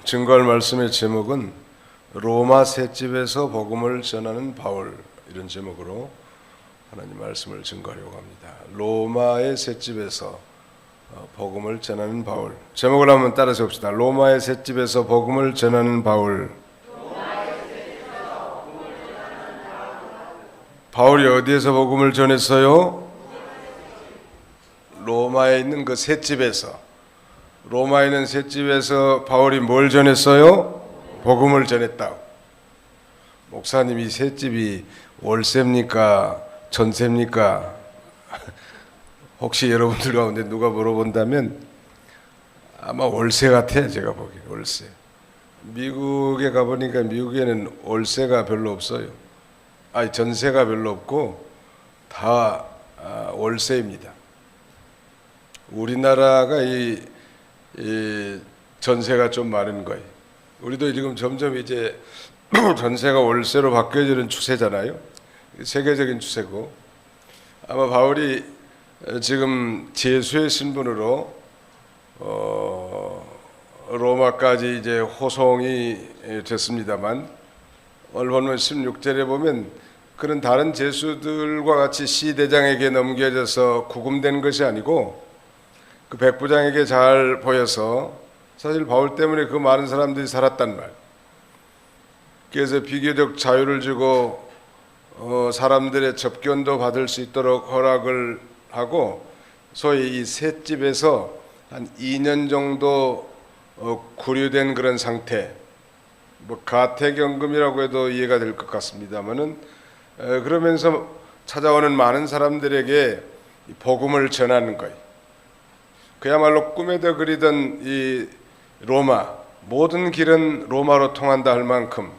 증거할 말씀의 제목은 로마 셋집에서 복음을 전하는 바울, 이런 제목으로 하나님 말씀을 증거하려고 합니다. 로마의 셋집에서 복음을 전하는 바울. 제목을 한번 따라서 봅시다. 로마의 셋집에서 복음을 전하는 바울. 바울이 어디에서 복음을 전했어요? 로마에 있는 그 셋집에서. 로마에 있는 셋집에서 바울이 뭘 전했어요? 복음을 전했다. 목사님, 이 셋집이 월세입니까? 전세입니까? 혹시 여러분들 가운데 누가 물어본다면 아마 월세 같아요. 제가 보기에 월세. 미국에 가보니까 미국에는 월세가 별로 없어요. 아니, 전세가 별로 없고 다 월세입니다. 우리나라가 이 전세가 좀 많은 거예요. 우리도 지금 점점 이제 전세가 월세로 바뀌어지는 추세잖아요. 세계적인 추세고, 아마 바울이 지금 제수의 신분으로 로마까지 이제 호송이 됐습니다만, 오늘 보면 16절에 보면 그는 다른 제수들과 같이 시대장에게 넘겨져서 구금된 것이 아니고 그 백부장에게 잘 보여서, 사실 바울 때문에 그 많은 사람들이 살았단 말. 그래서 비교적 자유를 주고 사람들의 접견도 받을 수 있도록 허락을 하고, 소위 이 셋집에서 한 2년 정도 구류된 그런 상태, 뭐 가택연금이라고 해도 이해가 될 것 같습니다만은, 그러면서 찾아오는 많은 사람들에게 복음을 전하는 거예요. 그야말로 꿈에도 그리던 이 로마, 모든 길은 로마로 통한다 할 만큼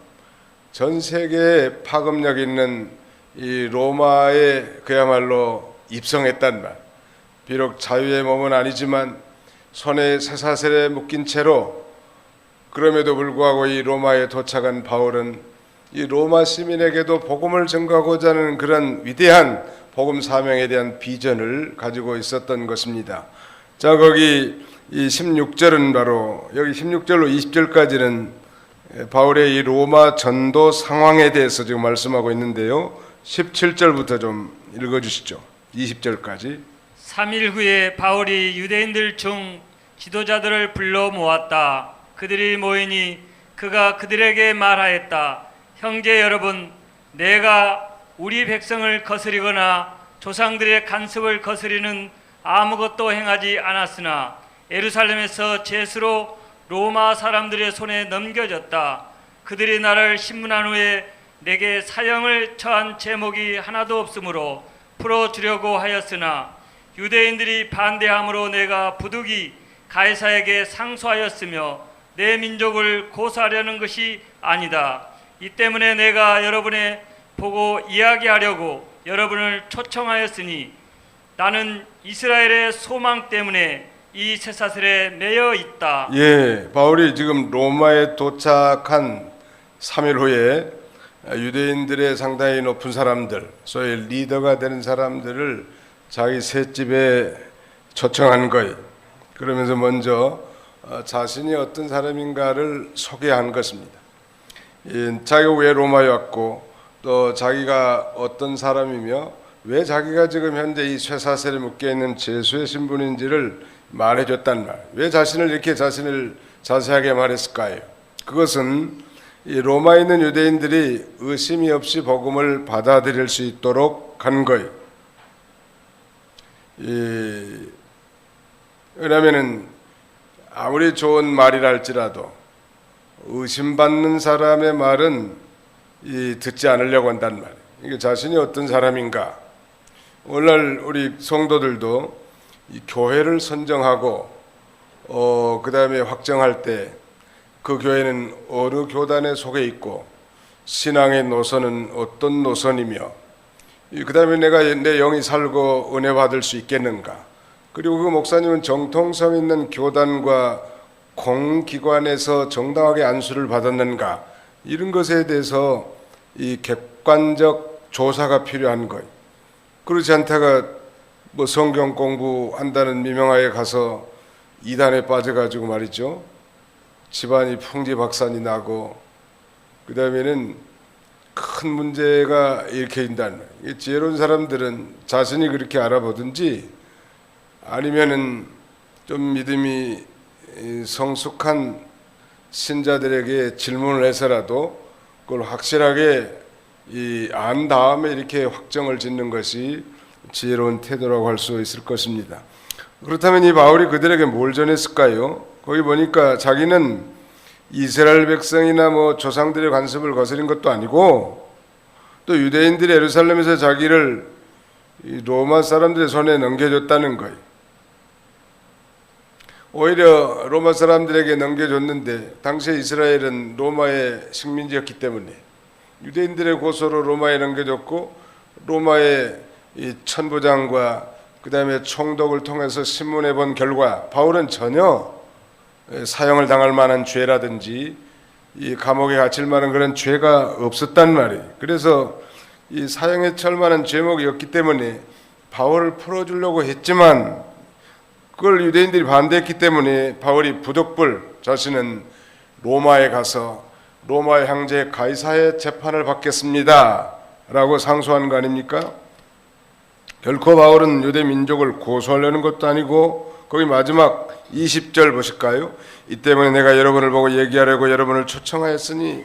전 세계에 파급력 있는 이 로마에 그야말로 입성했단 말. 비록 자유의 몸은 아니지만 손에 쇠사슬에 묶인 채로, 그럼에도 불구하고 이 로마에 도착한 바울은 이 로마 시민에게도 복음을 전가하고자 하는 그런 위대한 복음 사명에 대한 비전을 가지고 있었던 것입니다. 자, 거기 이 16절은 바로, 여기 16절로 20절까지는 바울의 이 로마 전도 상황에 대해서 지금 말씀하고 있는데요. 17절부터 좀 읽어주시죠. 20절까지. 3일 후에 바울이 유대인들 중 지도자들을 불러 모았다. 그들이 모이니 그가 그들에게 말하였다. 형제 여러분, 내가 우리 백성을 거스리거나 조상들의 간섭을 거스리는 아무것도 행하지 않았으나 예루살렘에서 제수로 로마 사람들의 손에 넘겨졌다. 그들이 나를 신문한 후에 내게 사형을 처한 제목이 하나도 없으므로 풀어주려고 하였으나 유대인들이 반대함으로 내가 부득이 가이사에게 상소하였으며 내 민족을 고소하려는 것이 아니다. 이 때문에 내가 여러분의 보고 이야기하려고 여러분을 초청하였으니 나는 이스라엘의 소망 때문에 이 쇠사슬에 매여 있다. 예, 바울이 지금 로마에 도착한 3일 후에 유대인들의 상당히 높은 사람들, 소위 리더가 되는 사람들을 자기 셋집에 초청한 거예요. 그러면서 먼저 자신이 어떤 사람인가를 소개한 것입니다. 자기가 왜 로마에 왔고, 또 자기가 어떤 사람이며 왜 자기가 지금 현재 이 쇠사슬에 묶여있는 제수의 신분인지를 말해줬단 말. 왜 자신을 이렇게 자세하게 말했을까요? 그것은 이 로마에 있는 유대인들이 의심이 없이 복음을 받아들일 수 있도록 한 거예요. 왜냐하면 아무리 좋은 말이라 할지라도 의심받는 사람의 말은 듣지 않으려고 한단 말이에요. 이게 자신이 어떤 사람인가. 오늘날 우리 성도들도 이 교회를 선정하고 그 다음에 확정할 때 그 교회는 어느 교단에 속해 있고 신앙의 노선은 어떤 노선이며, 그 다음에 내가 내 영이 살고 은혜 받을 수 있겠는가, 그리고 그 목사님은 정통성 있는 교단과 공기관에서 정당하게 안수를 받았는가, 이런 것에 대해서 이 객관적 조사가 필요한 거예요. 그렇지 않다가 뭐 성경 공부한다는 미명하에 가서 이단에 빠져가지고 말이죠, 집안이 풍지박산이 나고 그 다음에는 큰 문제가 일으켜진다는 거예요. 지혜로운 사람들은 자신이 그렇게 알아보든지 아니면은 좀 믿음이 성숙한 신자들에게 질문을 해서라도 그걸 확실하게 안 다음에 이렇게 확정을 짓는 것이 지혜로운 태도라고 할 수 있을 것입니다. 그렇다면 이 바울이 그들에게 뭘 전했을까요? 거기 보니까 자기는 이스라엘 백성이나 뭐 조상들의 관습을 거스린 것도 아니고 또 유대인들이 예루살렘에서 자기를 로마 사람들의 손에 넘겨줬다는 거예요. 오히려 로마 사람들에게 넘겨줬는데 당시에 이스라엘은 로마의 식민지였기 때문에 유대인들의 고소로 로마에 넘겨줬고 로마의 이 천부장과 그 다음에 총독을 통해서 신문해 본 결과 바울은 전혀 사형을 당할 만한 죄라든지 이 감옥에 갇힐 만한 그런 죄가 없었단 말이에요. 그래서 이 사형에 처할 만한 죄목이 없기 때문에 바울을 풀어주려고 했지만 그걸 유대인들이 반대했기 때문에 바울이 부득불 자신은 로마에 가서 로마 황제 가이사의 재판을 받겠습니다 라고 상소한 거 아닙니까? 결코 바울은 유대 민족을 고소하려는 것도 아니고 거기 마지막 20절 보실까요? 이 때문에 내가 여러분을 보고 얘기하려고 여러분을 초청하였으니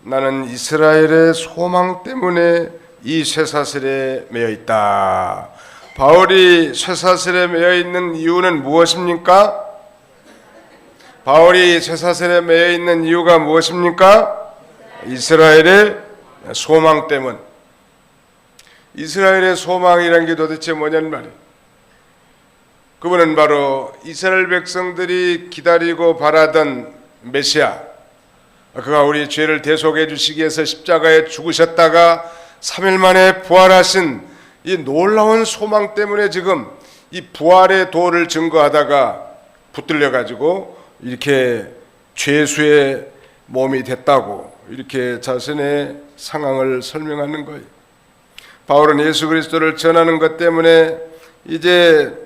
나는 이스라엘의 소망 때문에 이 쇠사슬에 매여 있다. 바울이 쇠사슬에 매여 있는 이유는 무엇입니까? 바울이 쇠사슬에 매여 있는 이유가 무엇입니까? 이스라엘의 소망 때문. 이스라엘의 소망이란 게 도대체 뭐냐는 말이에요. 그분은 바로 이스라엘 백성들이 기다리고 바라던 메시아, 그가 우리 죄를 대속해 주시기 위해서 십자가에 죽으셨다가 3일 만에 부활하신 이 놀라운 소망 때문에 지금 이 부활의 도를 증거하다가 붙들려 가지고 이렇게 죄수의 몸이 됐다고 이렇게 자신의 상황을 설명하는 거예요. 바울은 예수 그리스도를 전하는 것 때문에 이제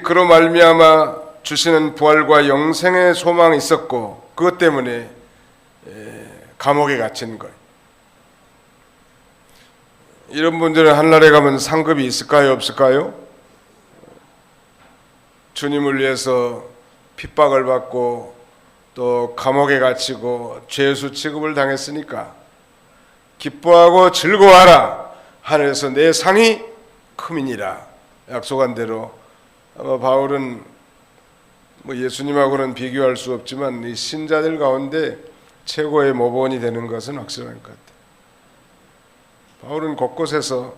그로 말미암아 주시는 부활과 영생의 소망이 있었고 그것 때문에 감옥에 갇힌 거예요. 이런 분들은 한날에 가면 상급이 있을까요? 없을까요? 주님을 위해서 핍박을 받고 또 감옥에 갇히고 죄수 취급을 당했으니까 기뻐하고 즐거워하라. 하늘에서 내 상이 크미니라. 약속한 대로 아마 바울은 뭐 예수님하고는 비교할 수 없지만 이 신자들 가운데 최고의 모범이 되는 것은 확실한 것 같아요. 바울은 곳곳에서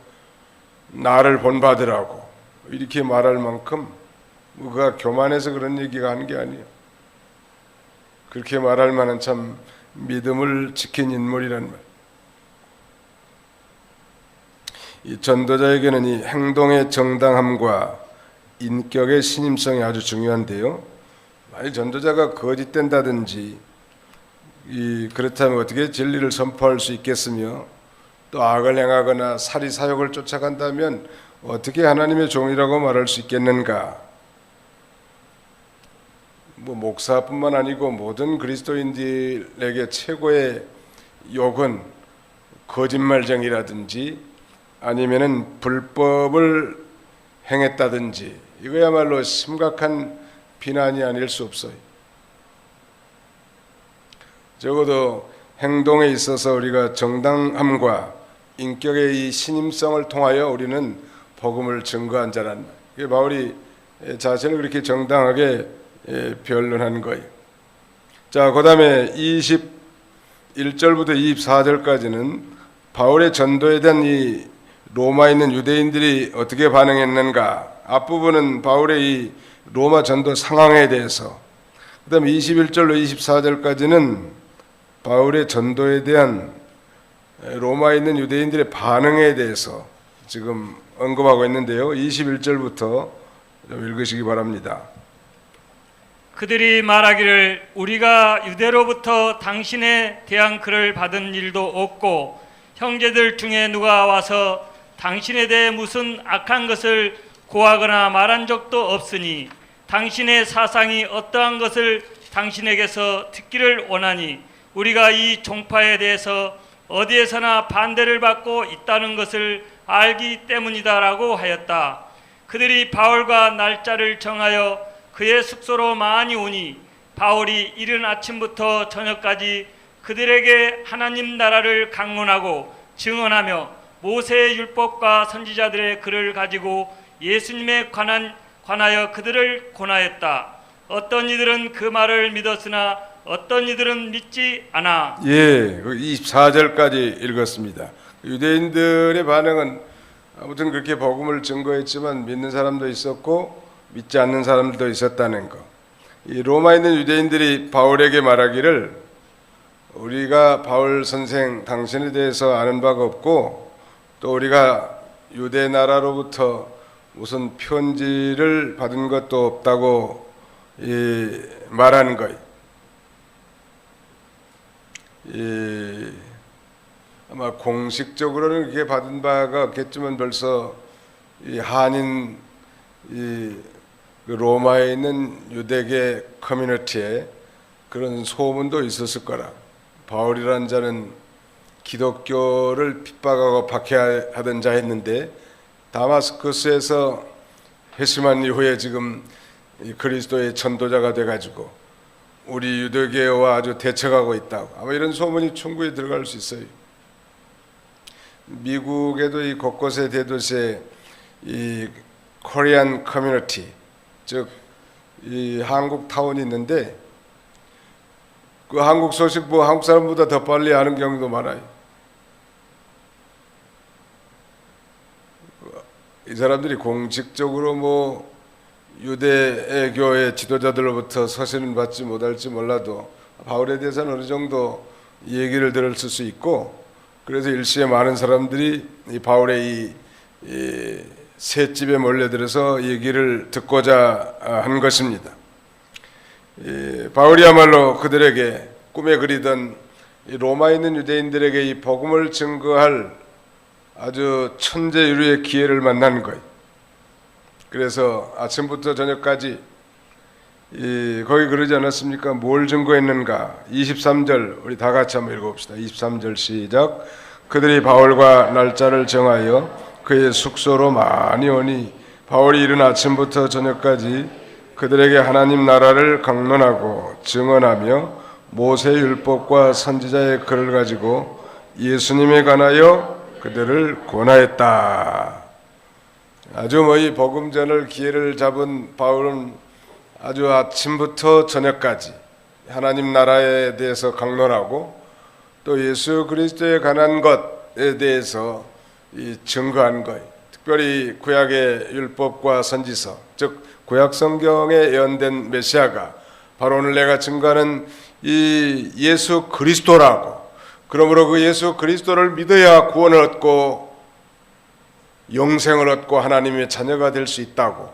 나를 본받으라고 이렇게 말할 만큼 그가 교만해서 그런 얘기가 하는 게 아니에요. 그렇게 말할 만한 참 믿음을 지킨 인물이란 말. 이 전도자에게는 이 행동의 정당함과 인격의 신임성이 아주 중요한데요. 만약 전도자가 거짓된다든지 그렇다면 어떻게 진리를 선포할 수 있겠으며 또 악을 행하거나 사리 사욕을 쫓아간다면 어떻게 하나님의 종이라고 말할 수 있겠는가? 뭐 목사뿐만 아니고 모든 그리스도인들에게 최고의 욕은 거짓말쟁이라든지 아니면은 불법을 행했다든지 이거야말로 심각한 비난이 아닐 수 없어요. 적어도 행동에 있어서 우리가 정당함과 인격의 이 신임성을 통하여 우리는 복음을 증거한 자란 말이에요. 바울이 자신을 그렇게 정당하게 변론한 거예요. 자, 그 다음에 21절부터 24절까지는 바울의 전도에 대한 이 로마에 있는 유대인들이 어떻게 반응했는가. 앞부분은 바울의 이 로마 전도 상황에 대해서, 그 다음에 21절로 24절까지는 바울의 전도에 대한 로마에 있는 유대인들의 반응에 대해서 지금 언급하고 있는데요. 21절부터 좀 읽으시기 바랍니다. 그들이 말하기를 우리가 유대로부터 당신에 대한 글을 받은 일도 없고 형제들 중에 누가 와서 당신에 대해 무슨 악한 것을 고하거나 말한 적도 없으니 당신의 사상이 어떠한 것을 당신에게서 듣기를 원하니 우리가 이 종파에 대해서 어디에서나 반대를 받고 있다는 것을 알기 때문이다라고 하였다. 그들이 바울과 날짜를 정하여 그의 숙소로 많이 오니 바울이 이른 아침부터 저녁까지 그들에게 하나님 나라를 강론하고 증언하며 모세의 율법과 선지자들의 글을 가지고 예수님에 관하여 그들을 권하였다. 어떤 이들은 그 말을 믿었으나 어떤 이들은 믿지 않아. 예, 24절까지 읽었습니다. 유대인들의 반응은 아무튼 그렇게 복음을 증거했지만 믿는 사람도 있었고 믿지 않는 사람들도 있었다는 거. 이 로마에 있는 유대인들이 바울에게 말하기를 우리가 바울 선생 당신에 대해서 아는 바가 없고 또 우리가 유대 나라로부터 무슨 편지를 받은 것도 없다고 말하는 거예요. 아마 공식적으로는 그게 받은 바가 없겠지만 벌써 이 한인 그 로마에 있는 유대계 커뮤니티에 그런 소문도 있었을 거라. 바울이라는 자는 기독교를 핍박하고 박해하던 자였는데 다마스커스에서 회심한 이후에 지금 그리스도의 전도자가 돼가지고 우리 유대교와 아주 대척하고 있다고 아마 이런 소문이 충분히 들어갈 수 있어요. 미국에도 이 곳곳의 대도시에 이 코리안 커뮤니티 즉 이 한국 타운이 있는데 그 한국 소식 뭐 한국 사람보다 더 빨리 아는 경우도 많아요. 이 사람들이 공식적으로 뭐 유대교의 지도자들로부터 서신을 받지 못할지 몰라도 바울에 대해서는 어느 정도 얘기를 들었을 수 있고 그래서 일시에 많은 사람들이 이 바울의 이 셋집에 몰려들어서 얘기를 듣고자 한 것입니다. 바울이야말로 그들에게 꿈에 그리던 이 로마에 있는 유대인들에게 이 복음을 증거할 아주 천재유리의 기회를 만난 거예요. 그래서 아침부터 저녁까지 거기 그러지 않았습니까? 뭘 증거했는가? 23절 우리 다 같이 한번 읽어봅시다. 23절 시작. 그들이 바울과 날짜를 정하여 그의 숙소로 많이 오니 바울이 이른 아침부터 저녁까지 그들에게 하나님 나라를 강론하고 증언하며 모세 율법과 선지자의 글을 가지고 예수님에 관하여 그들을 권하였다. 아주 이 복음전을 기회를 잡은 바울은 아주 아침부터 저녁까지 하나님 나라에 대해서 강론하고 또 예수 그리스도에 관한 것에 대해서 증거한 거예요. 특별히 구약의 율법과 선지서, 즉 구약 성경에 예언된 메시아가 바로 오늘 내가 증거하는 이 예수 그리스도라고. 그러므로 그 예수 그리스도를 믿어야 구원을 얻고 영생을 얻고 하나님의 자녀가 될 수 있다고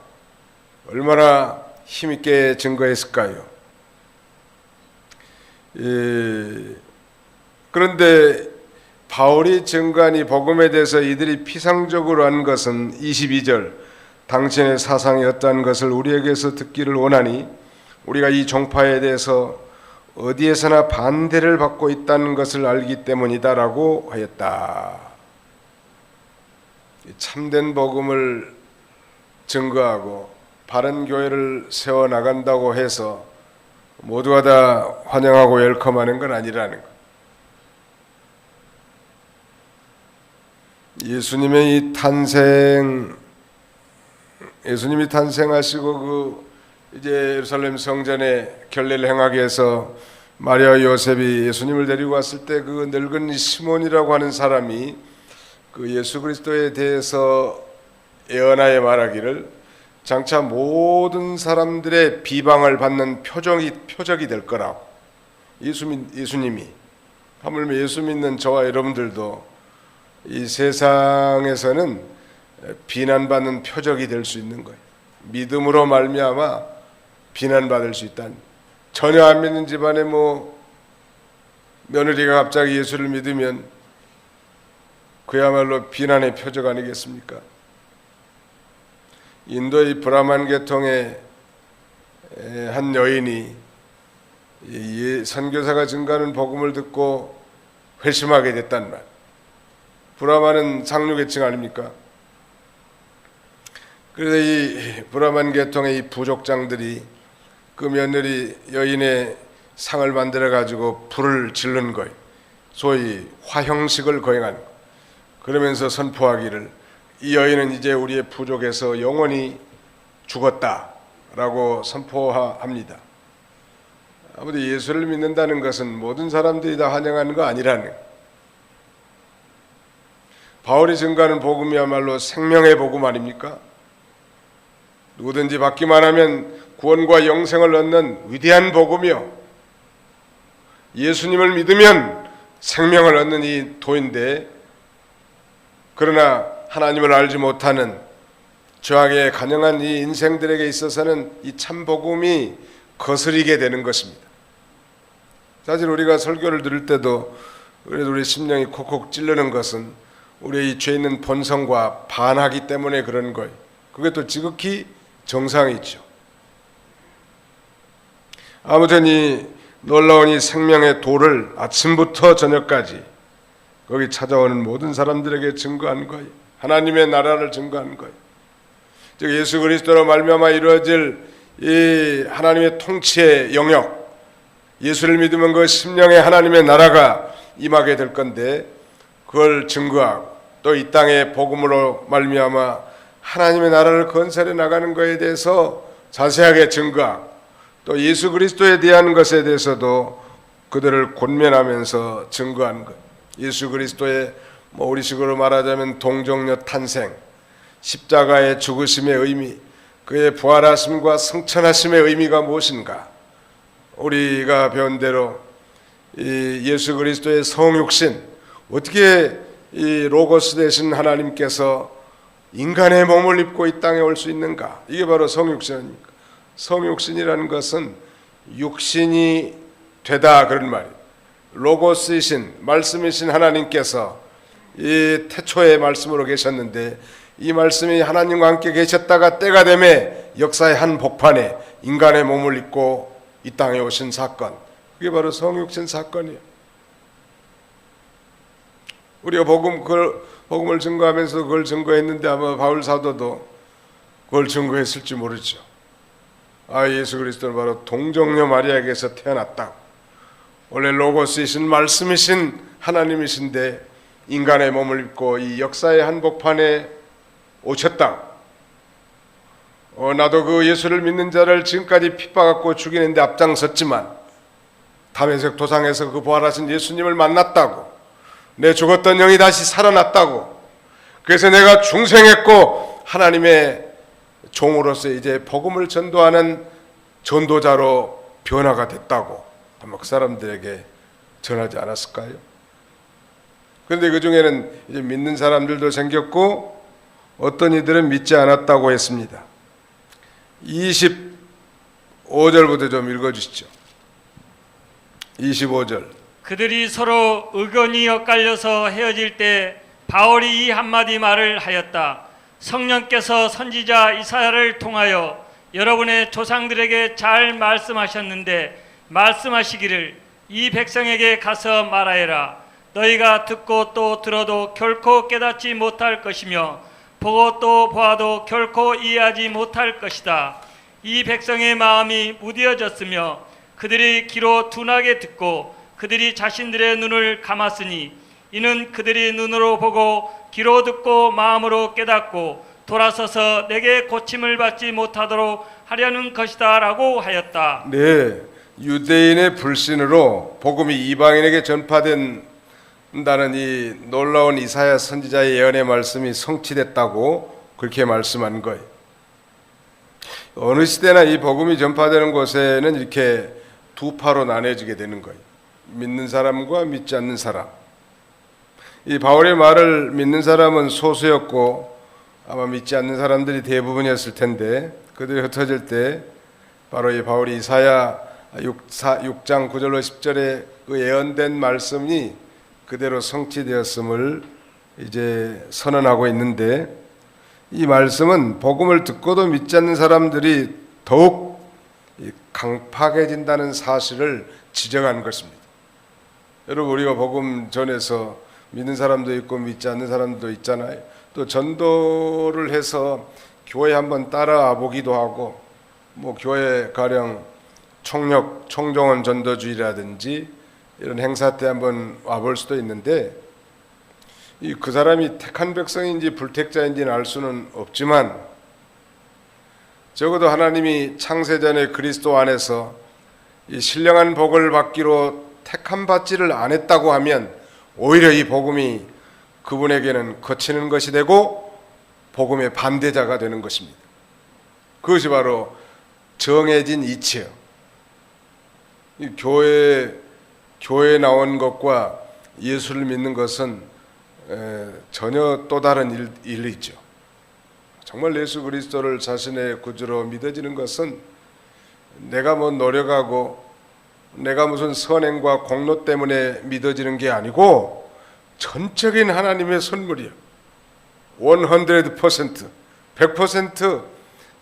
얼마나 힘있게 증거했을까요? 그런데 바울이 증거한 이 복음에 대해서 이들이 피상적으로 한 것은 22절 당신의 사상이 어떠한 것을 우리에게서 듣기를 원하니 우리가 이 종파에 대해서 어디에서나 반대를 받고 있다는 것을 알기 때문이다라고 하였다. 참된 복음을 증거하고 바른 교회를 세워나간다고 해서 모두가 다 환영하고 웰컴하는 건 아니라는 것. 예수님이 탄생하시고 이제 예루살렘 성전에 결례를 행하게 해서 마리아 요셉이 예수님을 데리고 왔을 때 그 늙은 시몬이라고 하는 사람이 그 예수 그리스도에 대해서 예언하여 말하기를 장차 모든 사람들의 비방을 받는 표적이 될 거라고. 예수님이 하물며 예수 믿는 저와 여러분들도 이 세상에서는 비난받는 표적이 될 수 있는 거예요. 믿음으로 말미암아 비난받을 수 있다는. 전혀 안 믿는 집안에 며느리가 갑자기 예수를 믿으면 그야말로 비난의 표적 아니겠습니까? 인도의 브라만 계통의 한 여인이 이 선교사가 증거하는 복음을 듣고 회심하게 됐단 말. 브라만은 상류계층 아닙니까? 그래서 이 브라만 계통의 이 부족장들이 그 며느리 여인의 상을 만들어 가지고 불을 지른 거예요. 소위 화형식을 거행하는 거. 그러면서 선포하기를 이 여인은 이제 우리의 부족에서 영원히 죽었다라고 선포합니다. 아무튼 예수를 믿는다는 것은 모든 사람들이 다 환영하는 거 아니라는 거예요. 바울이 증거하는 복음이야말로 생명의 복음 아닙니까? 누구든지 받기만 하면 구원과 영생을 얻는 위대한 복음이요, 예수님을 믿으면 생명을 얻는 이 도인데, 그러나 하나님을 알지 못하는 죄악에 간영한 이 인생들에게 있어서는 이 참 복음이 거스리게 되는 것입니다. 사실 우리가 설교를 들을 때도 그래도 우리 심령이 콕콕 찔르는 것은 우리의 이 죄 있는 본성과 반하기 때문에 그런 거예요. 그게 또 지극히 정상이죠. 아무튼 이 놀라운 이 생명의 도를 아침부터 저녁까지 거기 찾아오는 모든 사람들에게 증거한 거예요. 하나님의 나라를 증거한 거예요. 즉 예수 그리스도로 말미암아 이루어질 이 하나님의 통치의 영역, 예수를 믿으면 그 심령의 하나님의 나라가 임하게 될 건데, 그걸 증거하고 또 이 땅의 복음으로 말미암아 하나님의 나라를 건설해 나가는 것에 대해서 자세하게 증거하고, 또 예수 그리스도에 대한 것에 대해서도 그들을 권면하면서 증거하는 것. 예수 그리스도의 우리식으로 말하자면 동정녀 탄생, 십자가의 죽으심의 의미, 그의 부활하심과 승천하심의 의미가 무엇인가? 우리가 배운 대로 이 예수 그리스도의 성육신, 어떻게 이 로고스 되신 하나님께서 인간의 몸을 입고 이 땅에 올 수 있는가? 이게 바로 성육신 아닙니까? 성육신이라는 것은 육신이 되다, 그런 말이에요. 로고스이신 말씀이신 하나님께서 이 태초의 말씀으로 계셨는데, 이 말씀이 하나님과 함께 계셨다가 때가 되매 역사의 한 복판에 인간의 몸을 입고 이 땅에 오신 사건, 그게 바로 성육신 사건이에요. 우리가 복음을 증거하면서 그걸 증거했는데 아마 바울 사도도 그걸 증거했을지 모르죠. 예수 그리스도는 바로 동정녀 마리아에게서 태어났다. 원래 로고스이신 말씀이신 하나님이신데 인간의 몸을 입고 이 역사의 한복판에 오셨다. 나도 그 예수를 믿는 자를 지금까지 핍박하고 죽이는데 앞장섰지만 다메섹 도상에서 그 부활하신 예수님을 만났다고, 내 죽었던 영이 다시 살아났다고, 그래서 내가 중생했고 하나님의 종으로서 이제 복음을 전도하는 전도자로 변화가 됐다고 아마 그 사람들에게 전하지 않았을까요? 그런데 그 중에는 이제 믿는 사람들도 생겼고 어떤 이들은 믿지 않았다고 했습니다. 25절부터 좀 읽어주시죠. 25절. 그들이 서로 의견이 엇갈려서 헤어질 때 바울이 이 한마디 말을 하였다. 성령께서 선지자 이사야를 통하여 여러분의 조상들에게 잘 말씀하셨는데 말씀하시기를 이 백성에게 가서 말하여라. 너희가 듣고 또 들어도 결코 깨닫지 못할 것이며 보고 또 보아도 결코 이해하지 못할 것이다. 이 백성의 마음이 무뎌졌으며 그들이 귀로 둔하게 듣고 그들이 자신들의 눈을 감았으니 이는 그들이 눈으로 보고 귀로 듣고 마음으로 깨닫고 돌아서서 내게 고침을 받지 못하도록 하려는 것이다 라고 하였다. 네, 유대인의 불신으로 복음이 이방인에게 전파된다는 이 놀라운 이사야 선지자의 예언의 말씀이 성취됐다고 그렇게 말씀한 거예요. 어느 시대나 이 복음이 전파되는 곳에는 이렇게 두 파로 나눠지게 되는 거예요. 믿는 사람과 믿지 않는 사람. 이 바울의 말을 믿는 사람은 소수였고 아마 믿지 않는 사람들이 대부분이었을 텐데, 그들이 흩어질 때 바로 이 바울이 이사야 6장 9절로 10절에 그 예언된 말씀이 그대로 성취되었음을 이제 선언하고 있는데, 이 말씀은 복음을 듣고도 믿지 않는 사람들이 더욱 강팍해진다는 사실을 지정한 것입니다. 여러분, 우리가 복음 전해서 믿는 사람도 있고 믿지 않는 사람도 있잖아요. 또 전도를 해서 교회 한번 따라와 보기도 하고, 뭐 교회 가령 총정원 전도주의라든지 이런 행사 때 한번 와볼 수도 있는데, 그 사람이 택한 백성인지 불택자인지는 알 수는 없지만 적어도 하나님이 창세전에 그리스도 안에서 이 신령한 복을 받기로 택함 받지를 않았다고 하면 오히려 이 복음이 그분에게는 거치는 것이 되고 복음의 반대자가 되는 것입니다. 그것이 바로 정해진 이치예요. 이 교회에 나온 것과 예수를 믿는 것은 전혀 또 다른 일이죠. 정말 예수 그리스도를 자신의 구주로 믿어지는 것은 내가 뭐 노력하고 내가 무슨 선행과 공로 때문에 믿어지는 게 아니고 전적인 하나님의 선물이에요. 100%, 100%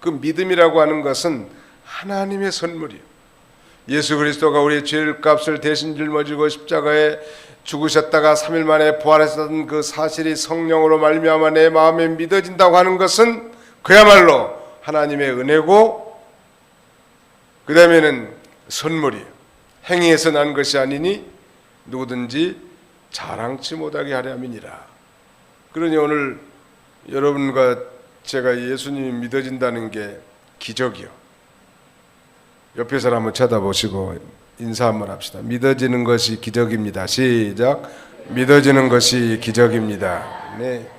그 믿음이라고 하는 것은 하나님의 선물이에요. 예수 그리스도가 우리의 죄의 값을 대신 짊어지고 십자가에 죽으셨다가 3일 만에 부활하셨던 그 사실이 성령으로 말미암아 내 마음에 믿어진다고 하는 것은 그야말로 하나님의 은혜고, 그 다음에는 선물이에요. 행위에서 난 것이 아니니 누구든지 자랑치 못하게 하려 함이니라. 그러니 오늘 여러분과 제가 예수님이 믿어진다는 게 기적이요. 옆에 사람 한번 쳐다보시고 인사 한번 합시다. 믿어지는 것이 기적입니다. 시작. 믿어지는 것이 기적입니다. 네.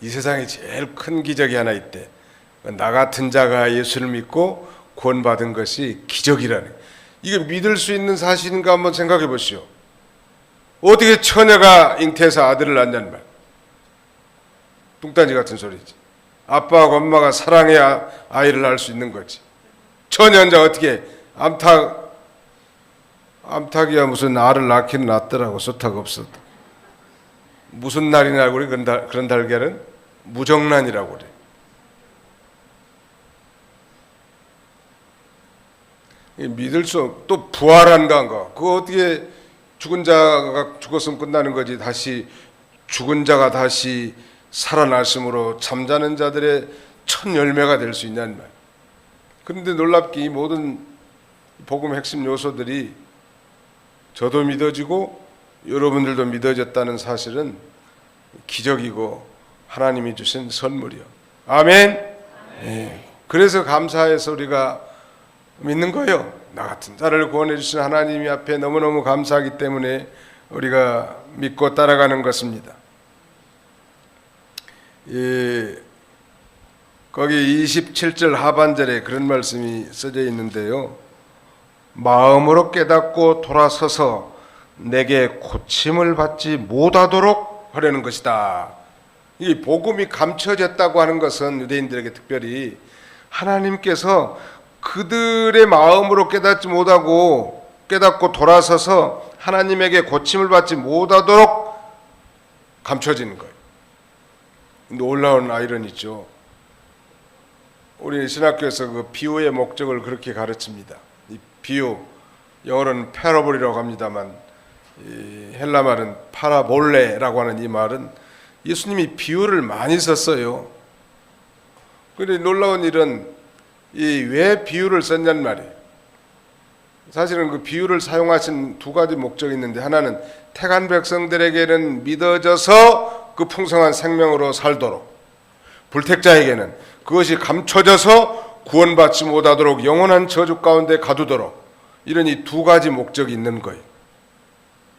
이 세상에 제일 큰 기적이 하나 있대. 나 같은 자가 예수를 믿고 구원받은 것이 기적이라네. 이게 믿을 수 있는 사실인가 한번 생각해 보시오. 어떻게 처녀가 잉태해서 아들을 낳냐는 말. 뚱딴지 같은 소리지. 아빠하고 엄마가 사랑해야 아이를 낳을 수 있는 거지. 처녀 혼자 어떻게 암탉이야 무슨 알을 낳기는 낳더라고. 소탁 없어도. 무슨 날이냐고 그래 그런 달걀은 무정란이라고 그래. 믿을 수, 또 부활한가 그거 어떻게 죽은 자가 죽었으면 끝나는 거지. 다시 죽은 자가 다시 살아났으므로 잠자는 자들의 첫 열매가 될 수 있냐는 말. 그런데 놀랍게 이 모든 복음의 핵심 요소들이 저도 믿어지고 여러분들도 믿어졌다는 사실은 기적이고 하나님이 주신 선물이요. 아멘. 예. 그래서 감사해서 우리가 믿는 거예요. 나 같은 자를 구원해 주신 하나님이 앞에 너무너무 감사하기 때문에 우리가 믿고 따라가는 것입니다. 거기 27절 하반절에 그런 말씀이 써져 있는데요. 마음으로 깨닫고 돌아서서 내게 고침을 받지 못하도록 하려는 것이다. 이 복음이 감춰졌다고 하는 것은 유대인들에게 특별히 하나님께서 그들의 마음으로 깨닫지 못하고 깨닫고 돌아서서 하나님에게 고침을 받지 못하도록 감춰지는 거예요. 놀라운 아이러니죠. 우리 신학교에서 그 비유의 목적을 그렇게 가르칩니다. 이 비유, 영어로는 패러블이라고 합니다만 이 헬라 말은 파라볼레라고 하는 이 말은 예수님이 비유를 많이 썼어요. 그런데 놀라운 일은 이 왜 비유를 썼냐는 말이에요. 사실은 그 비유를 사용하신 두 가지 목적이 있는데, 하나는 택한 백성들에게는 믿어져서 그 풍성한 생명으로 살도록, 불택자에게는 그것이 감춰져서 구원받지 못하도록 영원한 저주 가운데 가두도록, 이런 이 두 가지 목적이 있는 거예요.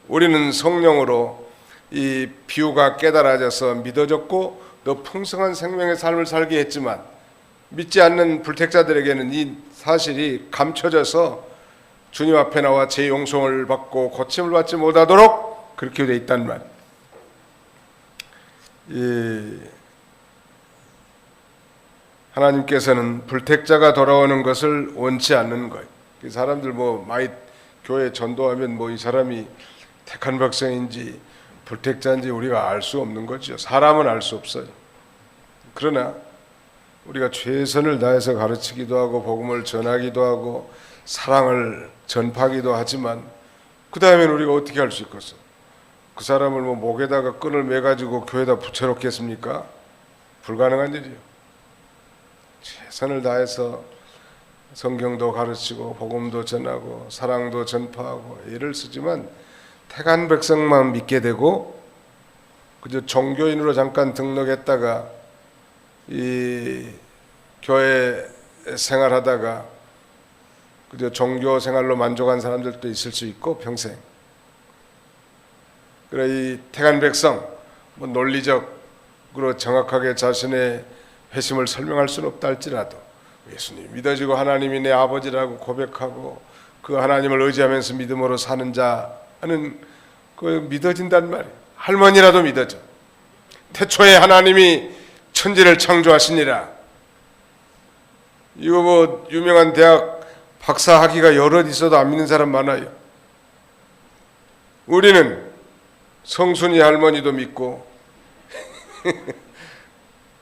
우리는 성령으로 이 비유가 깨달아져서 믿어졌고 더 풍성한 생명의 삶을 살게 했지만, 믿지 않는 불택자들에게는 이 사실이 감춰져서 주님 앞에 나와 제 용서를 받고 고침을 받지 못하도록 그렇게 되어 있단 말. 하나님께서는 불택자가 돌아오는 것을 원치 않는 거예요. 사람들 뭐 많이 교회 전도하면 뭐 이 사람이 택한 백성인지 불택자인지 우리가 알 수 없는 거죠. 사람은 알 수 없어요. 그러나 우리가 최선을 다해서 가르치기도 하고 복음을 전하기도 하고 사랑을 전파하기도 하지만 그 다음에는 우리가 어떻게 할 수 있겠어? 그 사람을 뭐 목에다가 끈을 매가지고 교회에다 붙여놓겠습니까? 불가능한 일이요. 최선을 다해서 성경도 가르치고 복음도 전하고 사랑도 전파하고 애를 쓰지만 택한 백성만 믿게 되고 그저 종교인으로 잠깐 등록했다가 이 교회 생활하다가 그저 종교 생활로 만족한 사람들도 있을 수 있고 평생. 그래 이 택한 백성 뭐 논리적으로 정확하게 자신의 회심을 설명할 수는 없다 할지라도 예수님 믿어지고 하나님이 내 아버지라고 고백하고 그 하나님을 의지하면서 믿음으로 사는 자는 그 믿어진단 말이에요. 할머니라도 믿어져. 태초에 하나님이 천지를 창조하시니라. 이거 뭐 유명한 대학 박사 학위가 여럿 있어도 안 믿는 사람 많아요. 우리는 성순이 할머니도 믿고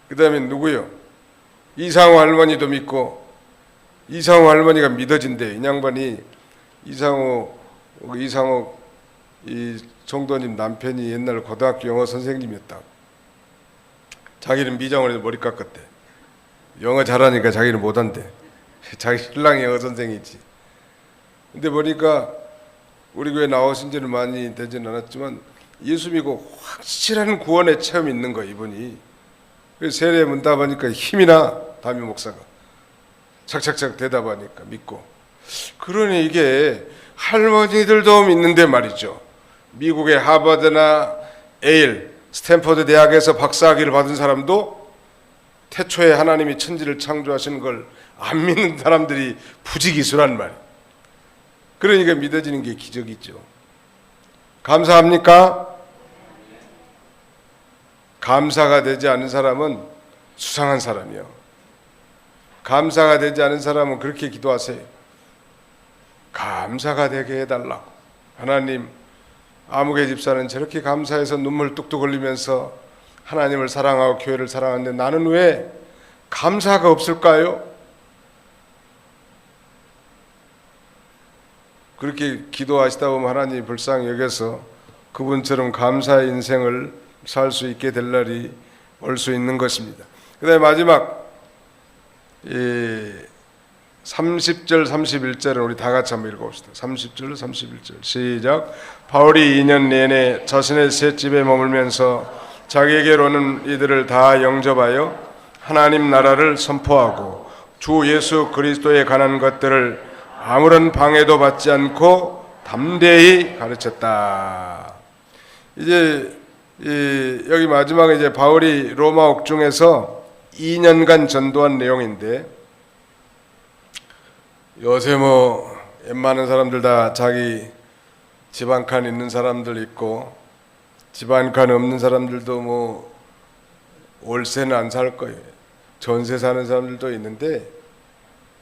그 다음에 누구요? 이상호 할머니도 믿고 이상호 할머니가 믿어진대. 이 양반이 이상호 이 정도님 남편이 옛날 고등학교 영어 선생님이었다고. 자기는 미장원에서 머리 깎았대. 영어 잘하니까 자기는 못한대. 자기 신랑이 영어 선생이지. 근데 보니까 우리 교회 나오신 지는 많이 되진 않았지만 예수 믿고 확실한 구원의 체험이 있는 거야 이분이. 세례 문답하니까 힘이 나. 담임 목사가 착착착 대답하니까 믿고. 그러니 이게 할머니들도 믿는데 말이죠. 미국의 하버드나 에일, 스탠퍼드 대학에서 박사학위를 받은 사람도 태초에 하나님이 천지를 창조하시는 걸 안 믿는 사람들이 부지기수란 말이에요. 그러니까 믿어지는 게 기적이죠. 감사합니까? 감사가 되지 않은 사람은 수상한 사람이요. 감사가 되지 않은 사람은 그렇게 기도하세요. 감사가 되게 해달라고. 하나님, 아무개 집사는 저렇게 감사해서 눈물 뚝뚝 흘리면서 하나님을 사랑하고 교회를 사랑하는데 나는 왜 감사가 없을까요? 그렇게 기도하시다 보면 하나님이 불쌍히 여겨서 그분처럼 감사의 인생을 살 수 있게 될 날이 올 수 있는 것입니다. 그 다음에 마지막 30절 31절은 우리 다 같이 한번 읽어봅시다. 30절 31절 시작. 바울이 2년 내내 자신의 셋집에 머물면서 자기에게로는 이들을 다 영접하여 하나님 나라를 선포하고 주 예수 그리스도에 관한 것들을 아무런 방해도 받지 않고 담대히 가르쳤다. 이제 여기 마지막에 이제 바울이 로마 옥중에서 2년간 전도한 내용인데, 요새 뭐 웬만한 사람들 다 자기 집 한 칸 있는 사람들 있고 집 한 칸 없는 사람들도 뭐 월세는 안 살 거예요. 전세 사는 사람들도 있는데,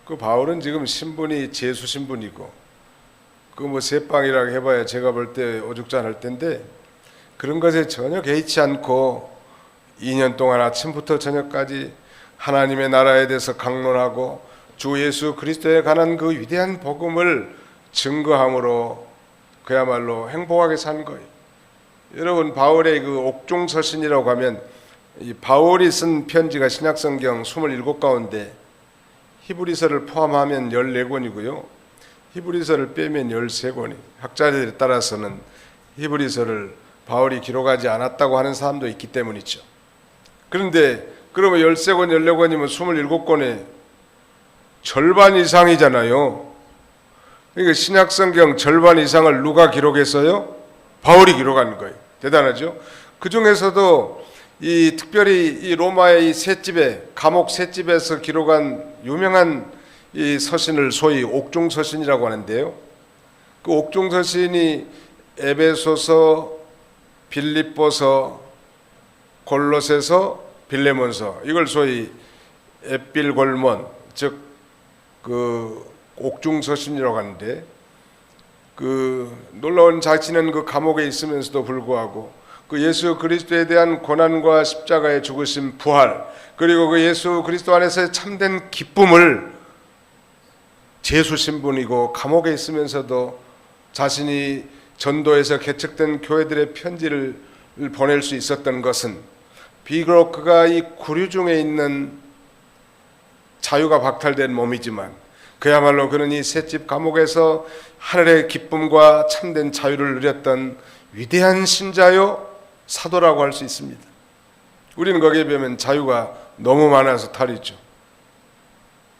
그 바울은 지금 신분이 제수 신분이고 그 뭐 세방이라고 해봐야 제가 볼 때 오죽찬 할 텐데 그런 것에 전혀 개의치 않고 2년 동안 아침부터 저녁까지 하나님의 나라에 대해서 강론하고 주 예수 그리스도에 관한 그 위대한 복음을 증거함으로 그야말로 행복하게 산 거예요. 여러분, 바울의 그 옥중서신이라고 하면 이 바울이 쓴 편지가 신약성경 27 가운데 히브리서를 포함하면 14권이고요. 히브리서를 빼면 13권이. 학자들에 따라서는 히브리서를 바울이 기록하지 않았다고 하는 사람도 있기 때문이죠. 그런데 그러면 13권, 14권이면 27권의 절반 이상이잖아요. 그러니까 신약성경 절반 이상을 누가 기록했어요? 바울이 기록한 거예요. 대단하죠? 그 중에서도 특별히 이 로마의 이 셋집에, 감옥 셋집에서 기록한 유명한 이 서신을 소위 옥중서신이라고 하는데요. 그 옥중서신이 에베소서, 빌립보서, 골로새서, 빌레몬서, 이걸 소위 에필골몬, 즉 그 옥중서신이라고 하는데, 그 놀라운 자신은 그 감옥에 있으면서도 불구하고 그 예수 그리스도에 대한 고난과 십자가의 죽으심, 부활, 그리고 그 예수 그리스도 안에서의 참된 기쁨을 제수 신분이고 감옥에 있으면서도 자신이 전도에서 개척된 교회들의 편지를 보낼 수 있었던 것은 비록 그가 이 구류 중에 있는 자유가 박탈된 몸이지만 그야말로 그는 이 셋집 감옥에서 하늘의 기쁨과 참된 자유를 누렸던 위대한 신자요 사도라고 할 수 있습니다. 우리는 거기에 비하면 자유가 너무 많아서 탈이죠.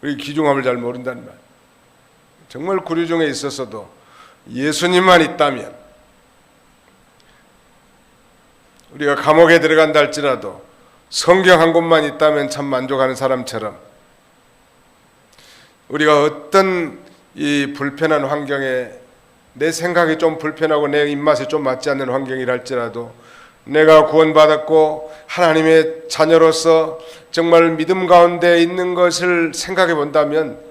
우리 귀중함을 잘 모른다는 말. 정말 구류 중에 있었어도 예수님만 있다면, 우리가 감옥에 들어간다 할지라도 성경 한 권만 있다면 참 만족하는 사람처럼, 우리가 어떤 이 불편한 환경에, 내 생각이 좀 불편하고 내 입맛에 좀 맞지 않는 환경이라 할지라도 내가 구원받았고 하나님의 자녀로서 정말 믿음 가운데 있는 것을 생각해 본다면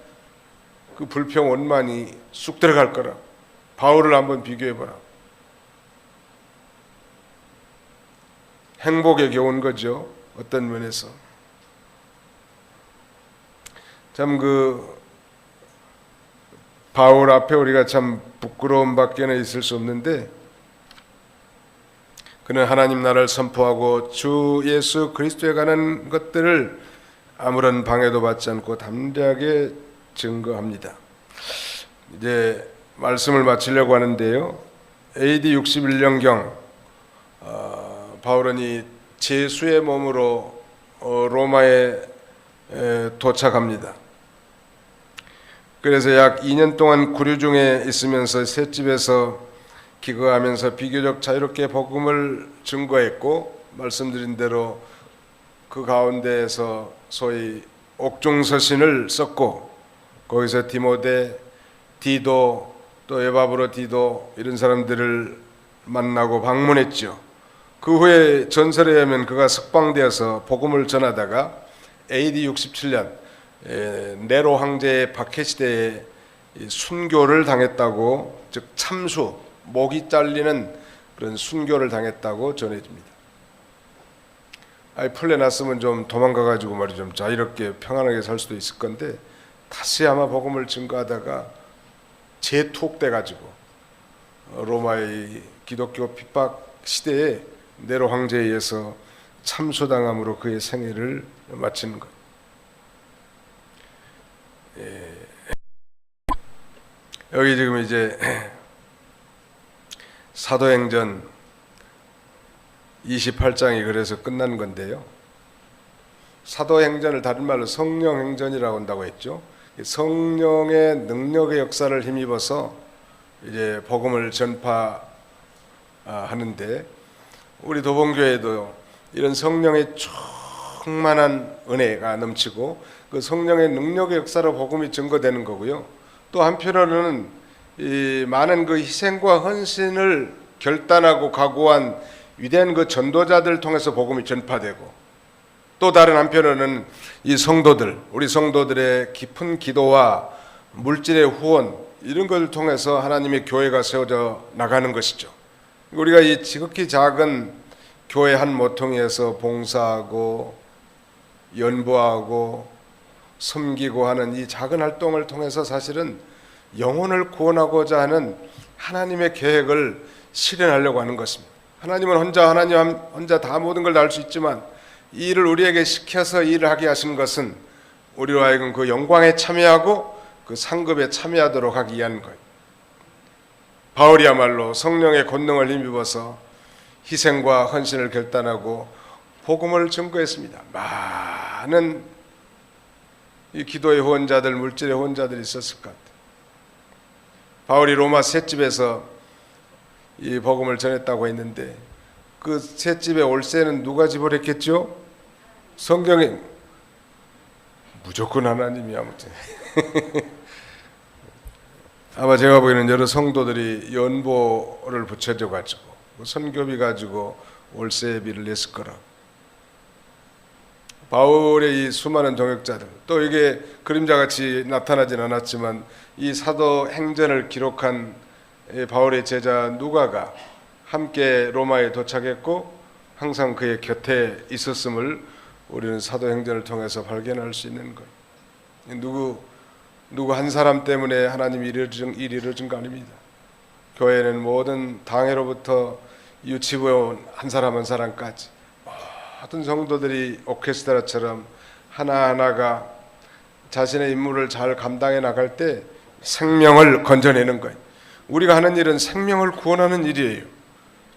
그 불평 원만이 쑥 들어갈 거라. 바울을 한번 비교해 보라. 행복에 겨운 거죠. 어떤 면에서. 참 바울 앞에 우리가 참 부끄러움 밖에는 있을 수 없는데, 그는 하나님 나라를 선포하고 주 예수 그리스도에 관한 것들을 아무런 방해도 받지 않고 담대하게 증거합니다. 이제 말씀을 마치려고 하는데요. AD 61년경 바울은 이 제수의 몸으로 로마에 도착합니다. 그래서 약 2년 동안 구류 중에 있으면서 셋집에서 기거하면서 비교적 자유롭게 복음을 증거했고, 말씀드린 대로 그 가운데에서 소위 옥중서신을 썼고, 거기서 디모데, 디도, 또 에바브로 디도 이런 사람들을 만나고 방문했죠. 그 후에 전설에 의하면 그가 석방되어서 복음을 전하다가 AD 67년 네로 황제의 박해시대에 순교를 당했다고, 즉 참수, 목이 잘리는 그런 순교를 당했다고 전해집니다. 풀려났으면 좀 도망가가지고 말이죠, 좀 자유롭게 평안하게 살 수도 있을 건데 다시 아마 복음을 증거하다가 재투옥돼가지고 로마의 기독교 핍박 시대에 네로 황제에 의해서 참수당함으로 그의 생애를 마치는 것. 여기 지금 이제 사도행전 28장이 그래서 끝난 건데요. 사도행전을 다른 말로 성령행전이라고 한다고 했죠. 성령의 능력의 역사를 힘입어서 이제 복음을 전파하는데, 우리 도봉교회도 이런 성령의 충만한 은혜가 넘치고 그 성령의 능력의 역사로 복음이 증거되는 거고요. 또 한편으로는 이 많은 그 희생과 헌신을 결단하고 각오한 위대한 그 전도자들을 통해서 복음이 전파되고, 또 다른 한편으로는 이 성도들, 우리 성도들의 깊은 기도와 물질의 후원, 이런 것을 통해서 하나님의 교회가 세워져 나가는 것이죠. 우리가 이 지극히 작은 교회 한 모퉁이에서 봉사하고 연보하고 섬기고 하는 이 작은 활동을 통해서 사실은 영혼을 구원하고자 하는 하나님의 계획을 실현하려고 하는 것입니다. 하나님 혼자 다 모든 걸 다 할 수 있지만 이 일을 우리에게 시켜서 일을 하게 하신 것은 우리로 하여금 그 영광에 참여하고 그 상급에 참여하도록 하기 위한 거예요. 바울이야말로 성령의 권능을 힘입어서 희생과 헌신을 결단하고 복음을 증거했습니다. 많은 이 기도의 후원자들, 물질의 후원자들이 있었을 것 같아요. 바울이 로마 셋집에서 이 복음을 전했다고 했는데 그 셋집의 월세는 누가 지불했겠죠? 성경에 무조건 하나님이. 아무튼 아마 제가 보기에는 여러 성도들이 연보를 붙여줘 가지고 선교비 가지고 월세비를 냈을 거라. 바울의 이 수많은 동역자들, 또 이게 그림자같이 나타나진 않았지만 이 사도행전을 기록한 바울의 제자 누가가 함께 로마에 도착했고 항상 그의 곁에 있었음을 우리는 사도행전을 통해서 발견할 수 있는 거예요. 누구 누구 한 사람 때문에 하나님이 일이 이루어진 거 아닙니다. 교회는 모든 당회로부터 유치부원 한 사람 한 사람까지 모든 성도들이 오케스트라처럼 하나하나가 자신의 임무를 잘 감당해 나갈 때 생명을 건져내는 거예요. 우리가 하는 일은 생명을 구원하는 일이에요.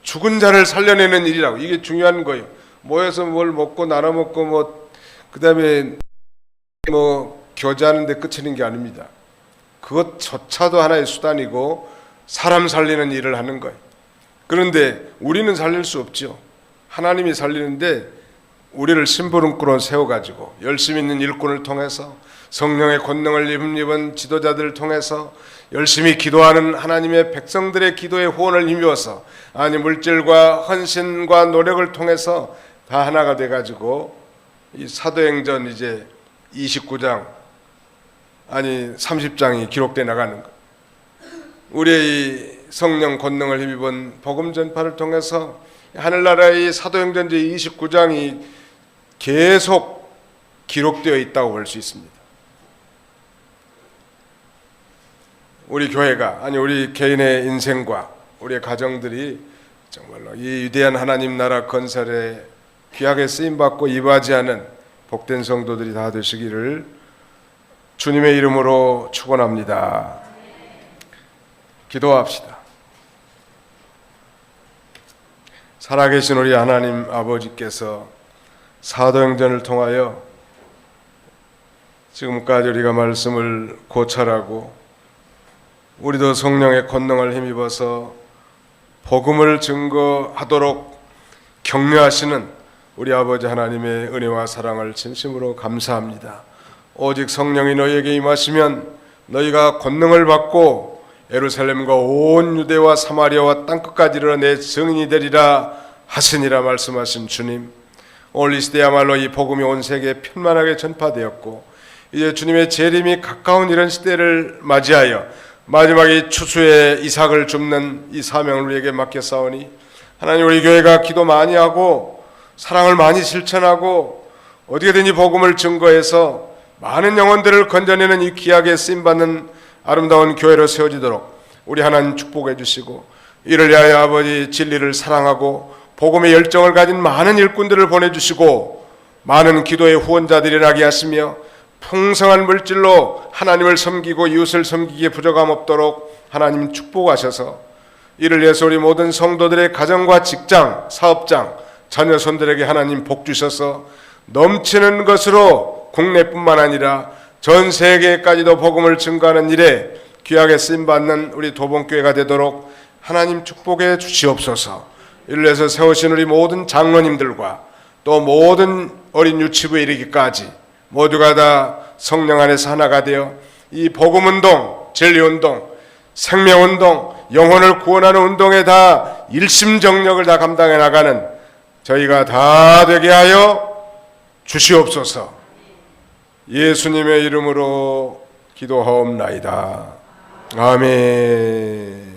죽은 자를 살려내는 일이라고. 이게 중요한 거예요. 모여서 뭘 먹고 나눠 먹고 그다음에 교제하는 데 그치는 게 아닙니다. 그것조차도 하나의 수단이고 사람 살리는 일을 하는 거예요. 그런데 우리는 살릴 수 없죠. 하나님이 살리는데 우리를 심부름꾼으로 세워가지고 열심히 있는 일꾼을 통해서 성령의 권능을 입은 지도자들을 통해서 열심히 기도하는 하나님의 백성들의 기도에 후원을 힘입어서 물질과 헌신과 노력을 통해서 다 하나가 돼가지고 이 사도행전 이제 29장 30장이 기록돼 나가는 것. 우리의 성령 권능을 힘입은 복음 전파를 통해서 하늘나라의 사도행전 29장이 계속 기록되어 있다고 볼 수 있습니다. 우리 교회가 우리 개인의 인생과 우리의 가정들이 정말로 이 위대한 하나님 나라 건설에 귀하게 쓰임받고 이바지하는 복된 성도들이 다 되시기를 주님의 이름으로 축원합니다. 기도합시다. 살아계신 우리 하나님 아버지께서 사도행전을 통하여 지금까지 우리가 말씀을 고찰하고 우리도 성령의 권능을 힘입어서 복음을 증거하도록 격려하시는 우리 아버지 하나님의 은혜와 사랑을 진심으로 감사합니다. 오직 성령이 너희에게 임하시면 너희가 권능을 받고 예루살렘과 온 유대와 사마리아와 땅끝까지 이르러 내 증인이 되리라 하시니라 말씀하신 주님, 오늘 이 시대야말로 이 복음이 온 세계에 편만하게 전파되었고 이제 주님의 재림이 가까운 이런 시대를 맞이하여 마지막에 추수의 이삭을 줍는 이 사명을 우리에게 맡겼사오니 하나님, 우리 교회가 기도 많이 하고 사랑을 많이 실천하고 어떻게든지 복음을 증거해서 많은 영혼들을 건져내는 이 귀하게 쓰임받는 아름다운 교회로 세워지도록 우리 하나님 축복해 주시고, 이를 위하여 아버지 진리를 사랑하고 복음의 열정을 가진 많은 일꾼들을 보내주시고 많은 기도의 후원자들이 나게 하시며 풍성한 물질로 하나님을 섬기고 이웃을 섬기기에 부족함 없도록 하나님 축복하셔서 이를 위해서 우리 모든 성도들의 가정과 직장, 사업장, 자녀손들에게 하나님 복 주셔서 넘치는 것으로 국내뿐만 아니라 전 세계까지도 복음을 증거하는 일에 귀하게 쓰임받는 우리 도봉교회가 되도록 하나님 축복해 주시옵소서. 이를 위해서 세우신 우리 모든 장로님들과 또 모든 어린 유치부에 이르기까지 모두가 다 성령 안에서 하나가 되어 이 복음운동, 진리운동, 생명운동, 영혼을 구원하는 운동에 다 일심정력을 다 감당해 나가는 저희가 다 되게 하여 주시옵소서. 예수님의 이름으로 기도하옵나이다. 아멘.